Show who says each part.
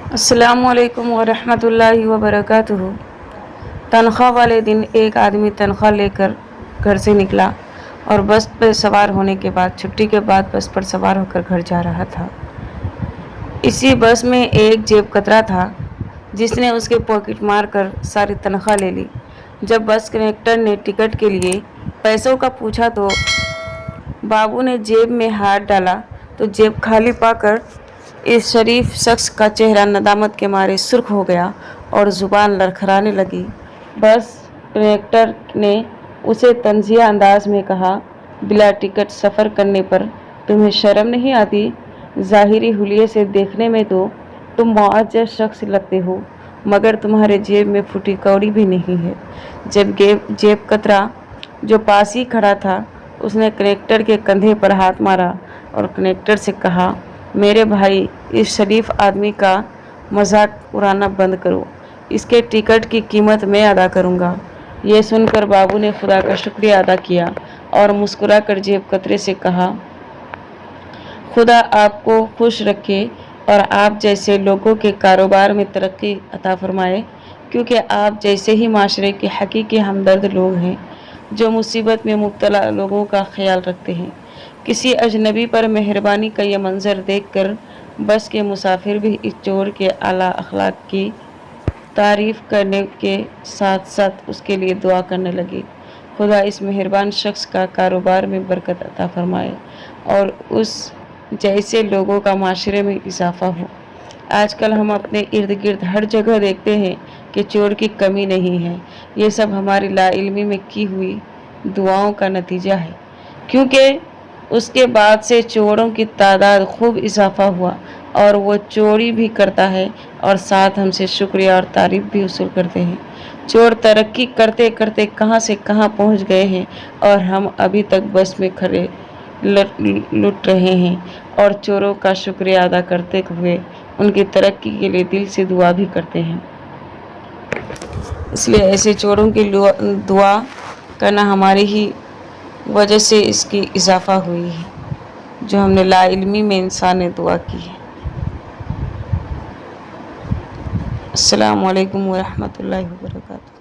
Speaker 1: अस्सलामु अलैकुम वरहमतुल्लाहि वबरकातुहू। तनख्वाह वाले दिन एक आदमी तनख्वाह लेकर घर से निकला और बस पर सवार होने के बाद छुट्टी के बाद बस पर सवार होकर घर जा रहा था। इसी बस में एक जेब कतरा था जिसने उसके पॉकेट मार कर सारी तनख्वाह ले ली। जब बस कंडक्टर ने टिकट के लिए पैसों का पूछा तो बाबू ने जेब में हाथ डाला तो जेब खाली पाकर इस शरीफ शख्स का चेहरा नदामत के मारे सुर्ख हो गया और ज़ुबान लड़खड़ाने लगी। बस कंडक्टर ने उसे तंज़िया अंदाज में कहा, बिला टिकट सफ़र करने पर तुम्हें शर्म नहीं आती? ज़ाहिरी हुलिये से देखने में तो तुम मुअज़्ज़ज़ शख्स लगते हो, मगर तुम्हारे जेब में फूटी कौड़ी भी नहीं है। जब जेब कतरा जो पास ही खड़ा था उसने कंडक्टर के कंधे पर हाथ मारा और कंडक्टर से कहा, मेरे भाई, इस शरीफ आदमी का मजाक उड़ाना बंद करो, इसके टिकट की कीमत मैं अदा करूँगा। ये सुनकर बाबू ने खुदा का शुक्रिया अदा किया और मुस्कुराकर जेब कतरे से कहा, खुदा आपको खुश रखे और आप जैसे लोगों के कारोबार में तरक्की अता फरमाए, क्योंकि आप जैसे ही माशरे के हकीकी हमदर्द लोग हैं जो मुसीबत में मुब्तला लोगों का ख्याल रखते हैं। किसी अजनबी पर मेहरबानी का यह मंज़र देखकर बस के मुसाफिर भी इस चोर के आला अखलाक की तारीफ़ करने के साथ साथ उसके लिए दुआ करने लगे। खुदा इस मेहरबान शख्स का कारोबार में बरकत अता फरमाए और उस जैसे लोगों का माशरे में इजाफ़ा हो। आजकल हम अपने इर्द गिर्द हर जगह देखते हैं कि चोर की कमी नहीं है। ये सब हमारी लाइल्मी में की हुई दुआओं का नतीजा है, क्योंकि उसके बाद से चोरों की तादाद खूब इजाफा हुआ और वो चोरी भी करता है और साथ हमसे शुक्रिया और तारीफ़ भी वसूल करते हैं। चोर तरक्की करते करते कहाँ से कहाँ पहुँच गए हैं और हम अभी तक बस में खड़े लुट रहे हैं और चोरों का शुक्रिया अदा करते हुए उनकी तरक्की के लिए दिल से दुआ भी करते हैं। इसलिए ऐसे चोरों की दुआ करना हमारी ही वजह से इसकी इजाफ़ा हुई है, जो हमने लाइल्मी में इंसान ने दुआ की है। अस्सलामु अलैकुम वरहमतुल्लाहि वबरकातुहू।